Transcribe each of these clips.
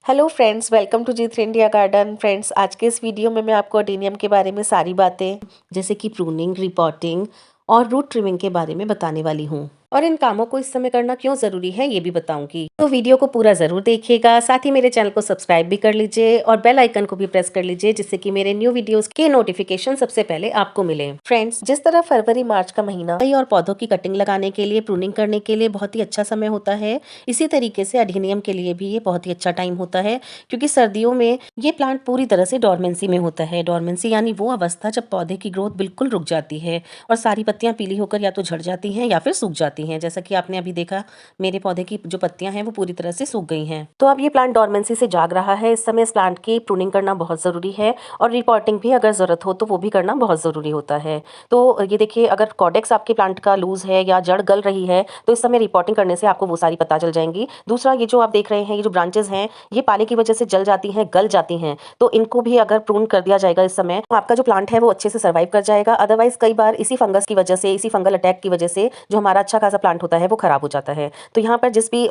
Hello friends, welcome to G3 India garden. Friends, आज के इस वीडियो में मैं आपको अडेनियम के बारे में सारी बातें जैसे कि प्रूनिंग, रिपोर्टिंग और रूट ट्रिमिंग के बारे में बताने वाली हूँ और इन कामों को इस समय करना क्यों ज़रूरी है ये भी बताऊंगी। तो वीडियो को पूरा ज़रूर देखिएगा, साथ ही मेरे चैनल को सब्सक्राइब भी कर लीजिए और बेल आइकन को भी प्रेस कर लीजिए जिससे कि मेरे न्यू वीडियोस के नोटिफिकेशन सबसे पहले आपको मिले। फ्रेंड्स, जिस तरह फरवरी मार्च का महीना कई और पौधों की कटिंग लगाने के लिए, प्रूनिंग करने के लिए बहुत ही अच्छा समय होता है, इसी तरीके से अडेनियम के लिए भी ये बहुत ही अच्छा टाइम होता है क्योंकि सर्दियों में ये प्लांट पूरी तरह से डोरमेंसी में होता है। डोरमेंसी यानी वो अवस्था जब पौधे की ग्रोथ बिल्कुल रुक जाती है और सारी पत्तियां पीली होकर या तो झड़ जाती हैं या फिर सूख जाती हैं। जैसा कि आपने अभी देखा, मेरे पौधे की जो पत्तियां हैं वो पूरी तरह से सूख गई हैं। तो अब ये प्लांट डोरमेंसी से जाग रहा है। इस समय इस प्लांट की प्रूनिंग करना बहुत ज़रूरी है और रिपोर्टिंग भी अगर ज़रूरत हो तो वो भी करना बहुत ज़रूरी होता है। तो ये देखिए, अगर कॉडेक्स आपके प्लांट का लूज है या जड़ गल रही है तो इस समय रिपोर्टिंग करने से आपको वो सारी पता चल जाएंगी। दूसरा, ये जो आप देख रहे हैं, ये जो ब्रांचेस हैं ये पानी की वजह से जल जाती हैं, गल जाती हैं, तो इनको भी अगर प्रून कर दिया जाएगा इस समय तो आपका जो प्लांट है वो अच्छे से सर्वाइव कर जाएगा। अदरवाइज कई बार इसी फंगस की वजह से, इसी फंगल अटैक की वजह से जो हमारा अच्छा खासा प्लांट होता है वो खराब हो जाता है। तो यहाँ पर जिस भी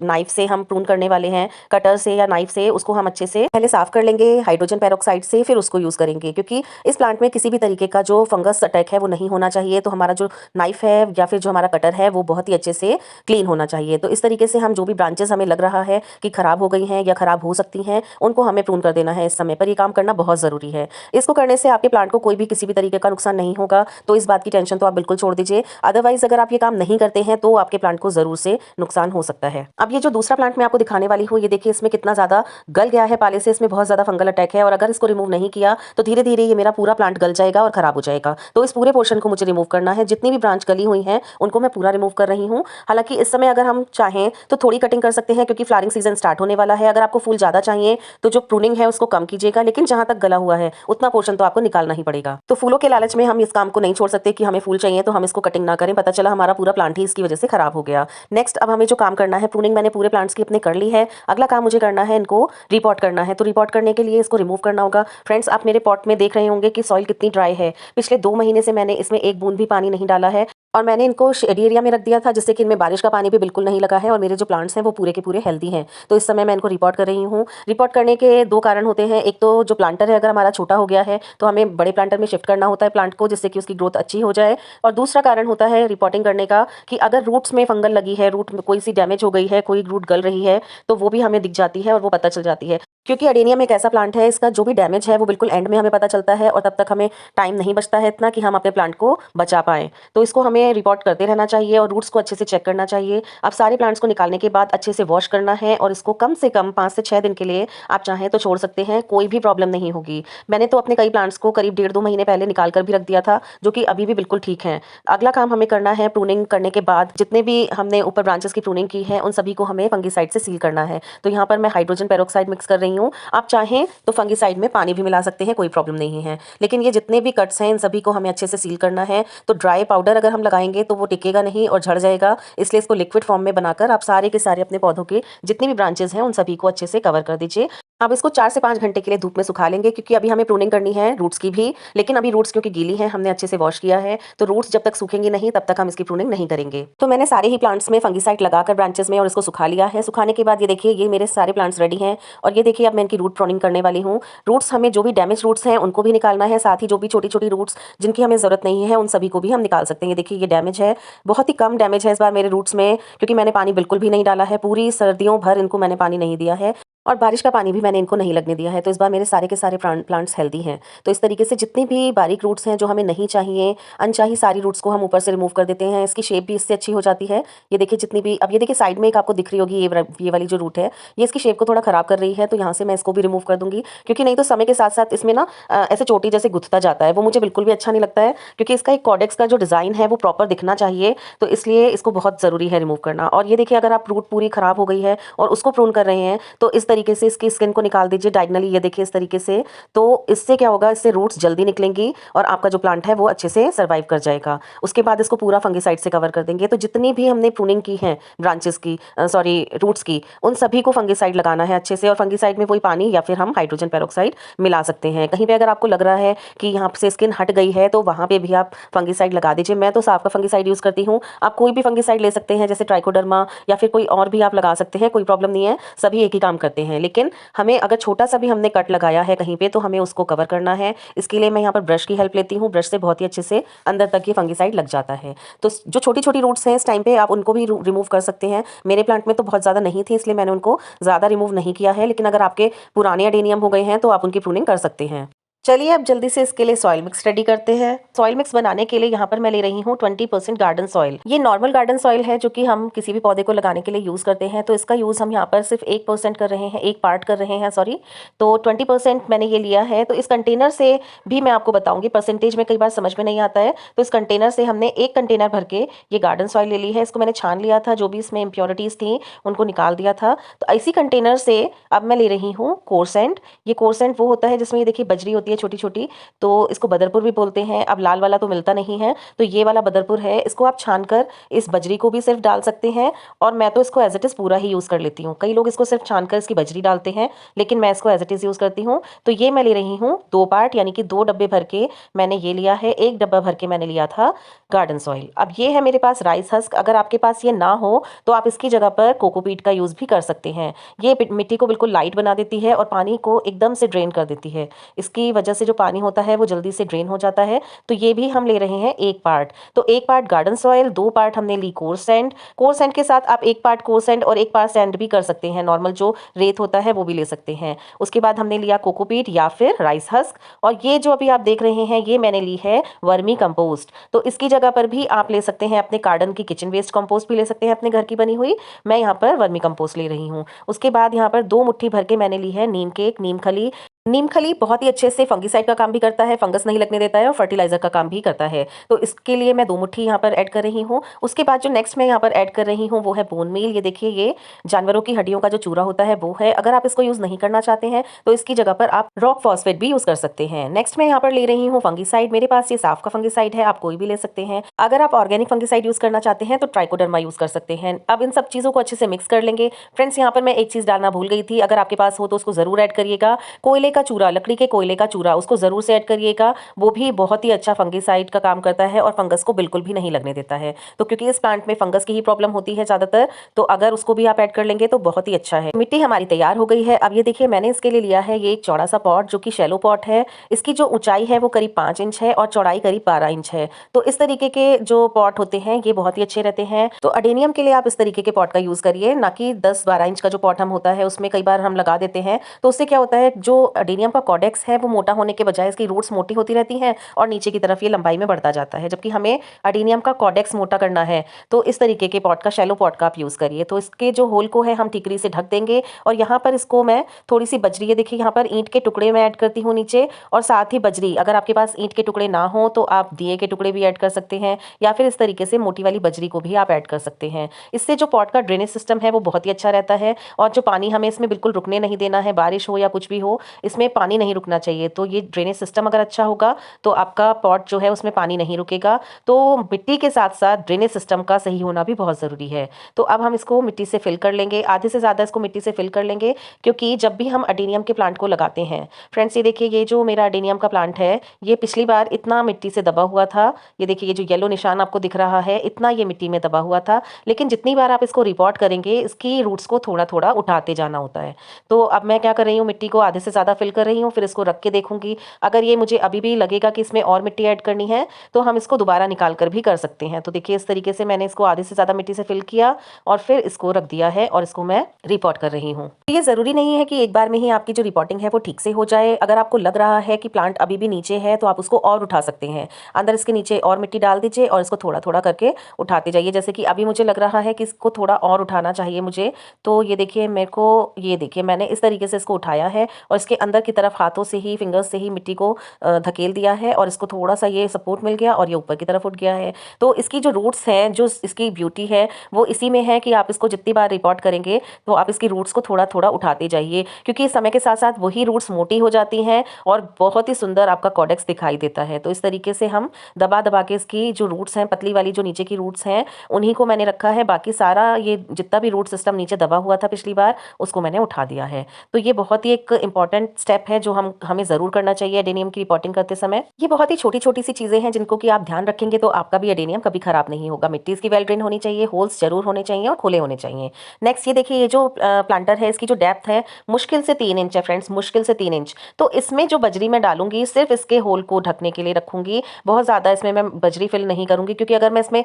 नाइफ से हम प्रून करने वाले हैं, कटर से या नाइफ से, उसको हम अच्छे से पहले साफ कर लेंगे हाइड्रोजन पेरोक्साइड से, फिर उसको यूज करेंगे क्योंकि इस प्लांट में किसी भी तरीके का जो फंगस अटैक है वो नहीं होना चाहिए। तो हमारा जो नाइफ है या फिर जो हमारा कटर है वो बहुत ही अच्छे से क्लीन होना चाहिए। तो इस तरीके से हम जो भी ब्रांचेस हमें लग रहा है कि खराब हो गई हैं या खराब हो सकती हैं, उनको हमें प्रून कर देना है। इस समय पर ये काम करना बहुत ज़रूरी है। इसको करने से आपके प्लांट को कोई भी किसी भी तरीके का नुकसान नहीं होगा, तो इस बात की टेंशन तो आप बिल्कुल छोड़ दीजिए। अदरवाइज अगर आप ये काम नहीं करते हैं तो आपके प्लांट को ज़रूर से नुकसान हो सकता है। अब ये जो दूसरा प्लांट मैं आपको दिखाने वाली हूँ, ये देखिए इसमें कितना ज़्यादा गल गया है पाले से, इसमें बहुत ज़्यादा फंगल अटैक है और अगर इसको रिमूव नहीं किया तो धीरे धीरे ये मेरा पूरा प्लांट गल जाएगा और खराब हो जाएगा। तो इस पूरे पोर्शन को मुझे रिमूव करना है। जितनी भी ब्रांच गली हुई हैं उनको मैं पूरा रिमूव कर रही हूँ। हालांकि इस समय अगर हम चाहें तो थोड़ी कटिंग कर सकते हैं क्योंकि फ्लावरिंग सीजन स्टार्ट होने वाला है। अगर आपको फूल ज़्यादा चाहिए तो जो प्रूनिंग है उसको कम कीजिएगा, लेकिन जहाँ तक गला हुआ है उतना पोर्शन तो आपको निकालना ही पड़ेगा। तो फूलों के लालच में हम इस काम को नहीं छोड़ सकते कि हमें फूल चाहिए तो हम इसको कटिंग ना करें, पता चला हमारा पूरा प्लांट ही इसकी वजह से खराब हो गया। नेक्स्ट, अब हमें जो काम करना है, प्रूनिंग मैंने पूरे प्लांट्स की अपने कर ली है। अगला काम मुझे करना है, इनको रिपोर्ट करना है। तो रिपोर्ट करने के लिए इसको रिमूव करना होगा। फ्रेंड्स, आप मेरे पॉट में देख रहे होंगे कि सॉइल कितनी ड्राई है। पिछले 2 महीने से मैंने इसमें एक बूंद भी पानी नहीं डाला है और मैंने इनको शेडी एरिया में रख दिया था जिससे कि इनमें बारिश का पानी भी बिल्कुल नहीं लगा है और मेरे जो प्लांट्स हैं वो पूरे के पूरे हेल्दी हैं। तो इस समय मैं इनको रिपोर्ट कर रही हूँ। रिपोर्ट करने के 2 कारण होते हैं। एक तो जो प्लांटर है अगर हमारा छोटा हो गया है तो हमें बड़े प्लांटर में शिफ्ट करना होता है प्लांट को, जिससे कि उसकी ग्रोथ अच्छी हो जाए। और दूसरा कारण होता है रिपोर्टिंग करने का कि अगर रूट्स में फंगल लगी है, रूट में कोई सी डैमेज हो गई है, कोई रूट गल रही है, तो वो भी हमें दिख जाती है और वो पता चल जाती है। क्योंकि अडेनियम एक ऐसा प्लांट है, इसका जो भी डैमेज है वो बिल्कुल एंड में हमें पता चलता है और तब तक हमें टाइम नहीं बचता है इतना कि हम अपने प्लांट को बचा पाएं। तो इसको हमें रिपोर्ट करते रहना चाहिए और रूट्स को अच्छे से चेक करना चाहिए। अब सारे प्लांट्स को निकालने के बाद अच्छे से वॉश करना है और इसको कम से कम 5 से 6 दिन के लिए आप चाहें तो छोड़ सकते हैं, कोई भी प्रॉब्लम नहीं होगी। मैंने तो अपने कई प्लांट्स को करीब 1.5-2 महीने पहले निकाल कर भी रख दिया था, जो कि अभी भी बिल्कुल ठीक है। अगला काम हमें करना है, प्रूनिंग करने के बाद जितने भी हमने ऊपर ब्रांचेस की प्रूनिंग की है उन सभी को हमें फंगीसाइड से सील करना है। तो यहाँ पर मैं हाइड्रोजन पेरोक्साइड मिक्स कर रही हूँ। आप चाहें तो फंगीसाइड में पानी भी मिला सकते हैं, कोई प्रॉब्लम नहीं है। लेकिन ये जितने भी कट्स हैं इन सभी को हमें अच्छे से सील करना है। तो ड्राई पाउडर अगर हम लगाएंगे तो वो टिकेगा नहीं और झड़ जाएगा, इसलिए इसको लिक्विड फॉर्म में बनाकर आप सारे के सारे अपने पौधों के जितनी भी ब्रांचेस हैं उन सभी को अच्छे से कवर कर दीजिए। अब इसको 4 से 5 घंटे के लिए धूप में सुखा लेंगे क्योंकि अभी हमें प्रूनिंग करनी है रूट्स की भी। लेकिन अभी रूट्स क्योंकि गीली हैं, हमने अच्छे से वॉश किया है, तो रूट्स जब तक सूखेंगी नहीं तब तक हम इसकी प्रूनिंग नहीं करेंगे। तो मैंने सारे ही प्लांट्स में फंगीसाइड लगाकर ब्रांचेस में और इसको सुखा लिया है। सुखाने के बाद ये देखिए, ये मेरे सारे प्लांट्स रेडी हैं और ये देखिए अब मैं इनकी रूट प्रूनिंग करने वाली हूँ। रूट्स हमें जो भी डैमेज रूट्स हैं उनको भी निकालना है, साथ ही जो भी छोटी छोटी रूट्स जिनकी हमें ज़रूरत नहीं है उन सभी को भी हम निकाल सकते हैं। ये देखिए, ये डैमेज है, बहुत ही कम डैमेज है इस बार मेरे रूट्स में क्योंकि मैंने पानी बिल्कुल भी नहीं डाला है। पूरी सर्दियों भर इनको मैंने पानी नहीं दिया है और बारिश का पानी भी मैंने इनको नहीं लगने दिया है। तो इस बार मेरे सारे के सारे प्लांट्स हेल्दी हैं। तो इस तरीके से जितनी भी बारीक रूट्स हैं जो हमें नहीं चाहिए, अनचाही सारी रूट्स को हम ऊपर से रिमूव कर देते हैं। इसकी शेप भी इससे अच्छी हो जाती है। ये देखिए जितनी भी, अब ये देखिए साइड में एक आपको दिख रही होगी ये वाली जो रूट है, ये इसकी शेप को थोड़ा खराब कर रही है, तो यहाँ से मैं इसको भी रिमूव कर दूंगी क्योंकि नहीं तो समय के साथ साथ इसमें ना ऐसे चोटी जैसे गुथता जाता है, वो मुझे बिल्कुल भी अच्छा नहीं लगता है। क्योंकि इसका एक कॉडेक्स का जो डिज़ाइन है वो प्रॉपर दिखना चाहिए, तो इसलिए इसको बहुत ज़रूरी है रिमूव करना। और ये देखिए, अगर आप रूट पूरी खराब हो गई है और उसको प्रून कर रहे हैं तो इस तरीके से इसकी स्किन को निकाल दीजिए डायगनली, ये देखिए इस तरीके से। तो इससे क्या होगा, इससे रूट्स जल्दी निकलेंगी और आपका जो प्लांट है वो अच्छे से सर्वाइव कर जाएगा। उसके बाद इसको पूरा फंगीसाइड से कवर कर देंगे। तो जितनी भी हमने प्रूनिंग की है ब्रांचेस की, सॉरी रूट्स की, उन सभी को फंगीसाइड लगाना है अच्छे से। और फंगीसाइड में वही पानी या फिर हम हाइड्रोजन पेरोक्साइड मिला सकते हैं। कहीं पे अगर आपको लग रहा है कि यहाँ से स्किन हट गई है तो वहाँ पे भी आप फंगीसाइड लगा दीजिए। मैं तो साफ का फंगीसाइड यूज़ करती हूँ, आप कोई भी फंगीसाइड ले सकते हैं, जैसे ट्राइकोडर्मा या फिर कोई और भी आप लगा सकते हैं, कोई प्रॉब्लम नहीं है, सभी एक ही काम करते हैं। होते हैं, लेकिन हमें अगर छोटा सा भी हमने कट लगाया है कहीं पे तो हमें उसको कवर करना है। इसके लिए मैं यहाँ पर ब्रश की हेल्प लेती हूँ। ब्रश से बहुत ही अच्छे से अंदर तक ये फंगिसाइड लग जाता है। तो जो छोटी छोटी रूट्स हैं इस टाइम पे आप उनको भी रिमूव कर सकते हैं। मेरे प्लांट में तो बहुत ज़्यादा नहीं थी इसलिए मैंने उनको ज़्यादा रिमूव नहीं किया है, लेकिन अगर आपके पुराने अडेनियम हो गए हैं तो आप उनकी प्रूनिंग कर सकते हैं। चलिए अब जल्दी से इसके लिए सॉइल मिक्स रेडी करते हैं। सॉइल मिक्स बनाने के लिए यहाँ पर मैं ले रही हूँ 20% गार्डन सॉइल। ये नॉर्मल गार्डन सॉइल है जो कि हम किसी भी पौधे को लगाने के लिए यूज़ करते हैं, तो इसका यूज़ हम यहाँ पर सिर्फ 1% कर रहे हैं, 1 पार्ट कर रहे हैं सॉरी। तो 20% मैंने ये लिया है। तो इस कंटेनर से भी मैं आपको बताऊंगी, परसेंटेज में कई बार समझ में नहीं आता है। तो इस कंटेनर से हमने 1 कंटेनर भर के ये गार्डन सॉइल ले ली है। इसको मैंने छान लिया था, जो भी इसमें इम्प्योरिटीज़ थी उनको निकाल दिया था। तो इसी कंटेनर से अब मैं ले रही हूँ कोरसेंट। ये कोरसेंट वो होता है जिसमें ये देखिए बजरी होती है छोटी छोटी, तो इसको बदरपुर भी बोलते हैं। अब लाल वाला तो मिलता नहीं है, तो ये वाला बदरपुर है। इसको आप छानकर इस बजरी को भी सिर्फ डाल सकते हैं, और मैं तो इसको एज इट इज़ पूरा ही यूज़ कर लेती हूँ। कई लोग इसको सिर्फ छानकर इसकी बजरी डालते हैं, लेकिन मैं इसको एज इट इज़ यूज़ करती हूँ। तो ये मैं ले रही हूँ 2 पार्ट, यानी कि 2 डब्बे भर के मैंने ये लिया है। 1 डब्बा भर के मैंने लिया था गार्डन सॉइल। अब ये है मेरे पास राइस हस्क। अगर आपके पास ये ना हो तो आप इसकी जगह पर कोकोपीट का यूज़ भी कर सकते हैं। ये मिट्टी को बिल्कुल लाइट बना देती है और पानी को एकदम से ड्रेन कर देती है। इसकी वजह से जो पानी होता है वो जल्दी से ड्रेन हो जाता है। तो ये भी हम ले रहे हैं 1 पार्ट। तो 1 पार्ट गार्डन सॉइल, 2 पार्ट हमने ली कोरसेंट। कोरसेंट के साथ आप 1 पार्ट कोरसेंट और 1 पार्ट सैंड भी कर सकते हैं, नॉर्मल जो रेत होता है वो भी ले सकते हैं। उसके बाद हमने लिया कोकोपीट या फिर राइस हस्क, और ये जो अभी आप देख रहे हैं ये मैंने ली है वर्मी कंपोस्ट। तो इसकी जगह पर भी आप ले सकते हैं अपने गार्डन की किचन वेस्ट कंपोस्ट भी ले सकते हैं, अपने घर की बनी हुई। मैं यहाँ पर वर्मी कंपोस्ट ले रही हूँ। उसके बाद यहाँ पर 2 मुट्ठी भर के मैंने ली है नीम केक, नीम खली। नीम खली बहुत ही अच्छे से फंगिसाइड का काम भी करता है, फंगस नहीं लगने देता है, और फर्टिलाइजर का काम भी करता है। तो इसके लिए मैं 2 मुट्ठी यहाँ पर ऐड कर रही हूँ। उसके बाद जो नेक्स्ट मैं यहाँ पर ऐड कर रही हूँ वो है बोन मील। ये देखिए, ये जानवरों की हड्डियों का जो चूरा होता है वो है। अगर आप इसको यूज़ नहीं करना चाहते हैं तो इसकी जगह पर आप रॉक फॉस्फेट भी यूज़ कर सकते हैं। नेक्स्ट मैं यहाँ पर ले रही हूँ फंगिसाइड। मेरे पास ये साफ का फंगिसाइड है, आप कोई भी ले सकते हैं। अगर आप ऑर्गेनिक फंगिसाइड यूज़ करना चाहते हैं तो ट्राइकोडर्मा यूज़ कर सकते हैं। अब इन सब चीज़ों को अच्छे से मिक्स कर लेंगे। फ्रेंड्स, यहाँ पर मैं एक चीज़ डालना भूल गई थी, अगर आपके पास हो तो उसको ज़रूर ऐड करिएगा। कोयले का चूरा, लकड़ी के कोयले का चूरा, उसको ज़रूर से ऐड करिएगा। वो भी बहुत ही अच्छा फंगिसाइड का काम करता है और फंगस को बिल्कुल भी नहीं लगने देता है। तो क्योंकि इस प्लांट में फंगस की ही प्रॉब्लम होती है ज़्यादातर, तो अगर उसको भी आप ऐड कर लेंगे तो बहुत ही अच्छा है। मिट्टी हमारी तैयार हो गई है। अब ये देखिए, मैंने इसके लिए लिया है ये एक चौड़ा सा पॉट जो कि शैलो पॉट है। इसकी जो ऊंचाई है वो करीब 5 इंच है और चौड़ाई करीब 12 इंच है। तो इस तरीके के जो पॉट होते हैं ये बहुत ही अच्छे रहते हैं। तो अडेनियम के लिए आप इस तरीके के पॉट का यूज़ करिए, ना कि 10-12 इंच का जो पॉट हम होता है उसमें कई बार हम लगा देते हैं। तो उससे क्या होता है, जो अडेनियम का कॉडेक्स है वो मोटा होने के बजाय इसकी रूट्स मोटी होती रहती हैं और नीचे की तरफ ये लंबाई में बढ़ता जाता है, जबकि हमें अडेनियम का कॉडेक्स मोटा करना है। तो इस तरीके के पॉट का, शैलो पॉट का आप यूज़ करिए। तो इसके जो होल को है हम ठीकरी से ढक देंगे, और यहाँ पर इसको मैं थोड़ी सी बजरी, ये देखिए यहाँ पर ईंट के टुकड़े मैं ऐड करती हूँ नीचे, और साथ ही बजरी, अगर आपके पास ईंट के टुकड़े ना हो तो आप दिए के टुकड़े भी ऐड कर सकते हैं, या फिर इस तरीके से मोटी वाली बजरी को भी आप ऐड कर सकते हैं। इससे जो पॉट का ड्रेनेज सिस्टम है वो बहुत ही अच्छा रहता है, और जो पानी हमें इसमें बिल्कुल रुकने नहीं देना है, बारिश हो या कुछ भी हो इसमें पानी नहीं रुकना चाहिए। तो ये ड्रेनेज सिस्टम अगर अच्छा होगा तो आपका पॉट जो है उसमें पानी नहीं रुकेगा। तो मिट्टी के साथ साथ ड्रेनेज सिस्टम का सही होना भी बहुत ज़रूरी है। तो अब हम इसको मिट्टी से फिल कर लेंगे, आधे से ज़्यादा इसको मिट्टी से फिल कर लेंगे, क्योंकि जब भी हम अडेनियम के प्लांट को लगाते हैं, फ्रेंड्स ये देखिए, ये जो मेरा अडेनियम का प्लांट है ये पिछली बार इतना मिट्टी से दबा हुआ था। ये देखिए, ये जो येलो निशान आपको दिख रहा है, इतना ये मिट्टी में दबा हुआ था। लेकिन जितनी बार आप इसको रिपोर्ट करेंगे इसकी रूट्स को थोड़ा थोड़ा उठाते जाना होता है। तो अब मैं क्या कर रही हूँ, मिट्टी को आधे से ज़्यादा फिल कर रही हूँ, फिर इसको रख के देखूंगी। अगर ये मुझे अभी भी लगेगा कि इसमें और मिट्टी ऐड करनी है तो हम इसको दोबारा निकाल कर भी कर सकते हैं। तो देखिए, इस तरीके से मैंने इसको आधे से ज़्यादा मिट्टी से फिल किया और फिर इसको रख दिया है, और इसको मैं रिपोर्ट कर रही हूँ। ये ज़रूरी नहीं है कि एक बार में ही आपकी जो रिपोर्टिंग है वो ठीक से हो जाए। अगर आपको लग रहा है कि प्लांट अभी भी नीचे है तो आप उसको और उठा सकते हैं। अंदर इसके नीचे और मिट्टी डाल दीजिए और इसको थोड़ा थोड़ा करके उठाते जाइए। जैसे कि अभी मुझे लग रहा है कि इसको थोड़ा और उठाना चाहिए मुझे। तो ये देखिए, मेरे को ये देखिए, मैंने इस तरीके से इसको उठाया है और इसके अंदर की तरफ हाथों से ही, फिंगर्स से ही मिट्टी को धकेल दिया है, और इसको थोड़ा सा ये सपोर्ट मिल गया और ये ऊपर की तरफ उठ गया है। तो इसकी जो रूट्स हैं, जो इसकी ब्यूटी है वो इसी में है कि आप इसको जितनी बार रिपोर्ट करेंगे तो आप इसकी रूट्स को थोड़ा थोड़ा उठाते जाइए, क्योंकि समय के साथ साथ वही रूट्स मोटी हो जाती हैं और बहुत ही सुंदर आपका कॉडेक्स दिखाई देता है। तो इस तरीके से हम दबा दबा के इसकी जो रूट्स हैं, पतली वाली जो नीचे की रूट्स हैं, उन्हीं को मैंने रखा है। बाकी सारा ये जितना भी रूट सिस्टम नीचे दबा हुआ था पिछली बार, उसको मैंने उठा दिया है। तो ये बहुत ही एक इंपॉर्टेंट स्टेप है जो हमें ज़रूर करना चाहिए एडेनियम की रिपोर्टिंग करते समय। ये बहुत ही छोटी-छोटी सी चीज़ें हैं जिनको कि आप ध्यान रखेंगे तो आपका भी एडेनियम कभी खराब नहीं होगा। मिट्टी इसकी वेल ड्रेन होनी चाहिए, होल्स ज़रूर होने चाहिए और खुले होने चाहिए। नेक्स्ट ये देखिए, ये जो प्लांटर है इसकी जो डेप्थ है मुश्किल से 3 इंच है फ्रेंड्स, मुश्किल से 3 इंच। तो इसमें जो बजरी मैं डालूँगी सिर्फ़ इसके होल को ढकने के लिए रखूँगी। बहुत ज़्यादा इसमें मैं बजरी फिल नहीं करूँगी, क्योंकि अगर मैं इसमें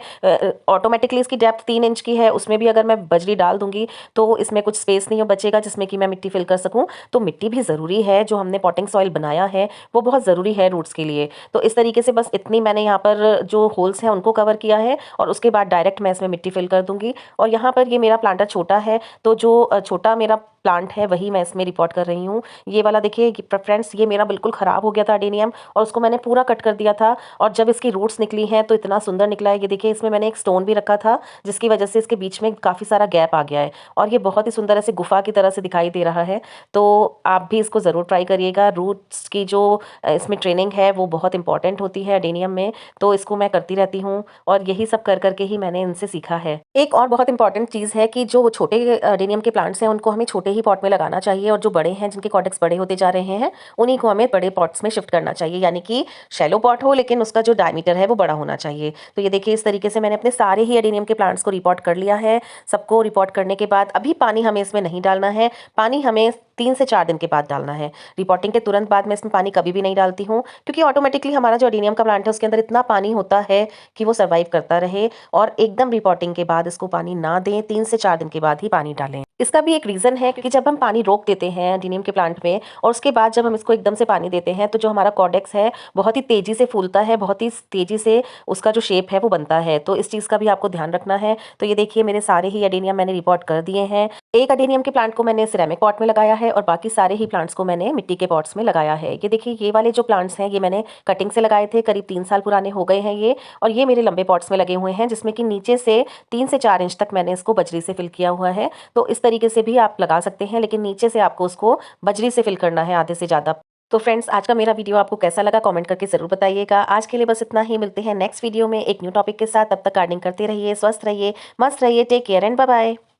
ऑटोमेटिकली इसकी डेप्थ 3 इंच की है, उसमें भी अगर मैं बजरी डाल दूँगी तो इसमें कुछ स्पेस नहीं बचेगा जिसमें कि मैं मिट्टी फिल कर सकूँ। तो मिट्टी भी ज़रूरी है, जो हमने पॉटिंग सॉइल बनाया है वो बहुत ज़रूरी है रूट्स के लिए। तो इस तरीके से बस इतनी मैंने यहाँ पर जो होल्स हैं उनको कवर किया है और उसके बाद डायरेक्ट मैं इसमें मिट्टी फिल कर दूँगी। और यहाँ पर ये मेरा प्लांटर छोटा है, तो जो छोटा मेरा प्लांट है वही मैं इसमें रिपोर्ट कर रही हूँ। ये वाला देखिए फ्रेंड्स, ये मेरा बिल्कुल ख़राब हो गया था एडेनियम और उसको मैंने पूरा कट कर दिया था। और जब इसकी रूट्स निकली हैं तो इतना सुंदर निकला है। ये देखिए, इसमें मैंने एक स्टोन भी रखा था जिसकी वजह से इसके बीच में काफ़ी सारा गैप आ गया है और ये बहुत ही सुंदर ऐसे गुफा की तरह से दिखाई दे रहा है। तो आप भी इसको ज़रूर ट्राई करिएगा। रूट्स की जो इसमें ट्रेनिंग है वो बहुत इंपॉर्टेंट होती है एडेनियम में, तो इसको मैं करती रहती हूँ और यही सब कर करके ही मैंने इनसे सीखा है। एक और बहुत इंपॉर्टेंट चीज़ है कि जो छोटे एडेनियम के प्लांट्स हैं उनको हमें छोटे ही पॉट में लगाना चाहिए और जो बड़े हैं जिनके कॉर्डेक्स बड़े होते जा रहे हैं उन्हीं को हमें बड़े पॉट्स में शिफ्ट करना चाहिए, यानी कि शैलो पॉट हो लेकिन उसका जो डायमीटर है वो बड़ा होना चाहिए। तो ये देखिए, इस तरीके से मैंने अपने सारे ही एडेनियम के प्लांट्स को रिपोर्ट कर लिया है। सबको रिपोर्ट करने के बाद अभी पानी हमें इसमें नहीं डालना है, पानी हमें 3 से 4 दिन के बाद डालना है। रिपोर्टिंग के तुरंत बाद मैं इसमें पानी कभी भी नहीं डालती हूँ, क्योंकि ऑटोमेटिकली हमारा जो एडेनियम का प्लांट है उसके अंदर इतना पानी होता है कि वो सर्वाइव करता रहे। और एकदम रिपोर्टिंग के बाद इसको पानी ना दें, 3 से 4 दिन के बाद ही पानी डालें। इसका भी एक रीज़न है, क्योंकि जब हम पानी रोक देते हैं एडेनियम के प्लांट में और उसके बाद जब हम इसको एकदम से पानी देते हैं तो जो हमारा कॉर्डेक्स है बहुत ही तेज़ी से फूलता है, बहुत ही तेज़ी से उसका जो शेप है वो बनता है। तो इस चीज़ का भी आपको ध्यान रखना है। तो ये देखिए, मेरे सारे ही एडेनियम मैंने रिपोर्ट कर दिए हैं। एक एडेनियम के प्लांट को मैंने सिरेमिक पॉट में लगाया है और बाकी सारे ही प्लांट्स को मैंने मिट्टी के पॉट्स में लगाया है। ये देखिए, ये वाले जो प्लांट्स हैं ये मैंने कटिंग से लगाए थे, करीब 3 साल पुराने हो गए हैं ये। और ये मेरे लंबे पॉट्स में लगे हुए हैं जिसमें कि नीचे से 3 से 4 इंच तक मैंने इसको बजरी से फिल किया हुआ है। तो इस तरीके से भी आप लगा सकते हैं, लेकिन नीचे से आपको उसको बजरी से फिल करना है आधे से ज़्यादा। तो फ्रेंड्स, आज का मेरा वीडियो आपको कैसा लगा कमेंट करके ज़रूर बताइएगा। आज के लिए बस इतना ही, मिलते हैं नेक्स्ट वीडियो में एक न्यू टॉपिक के साथ। तब तक गार्डनिंग करते रहिए, स्वस्थ रहिए, मस्त रहिए। Take care and bye bye.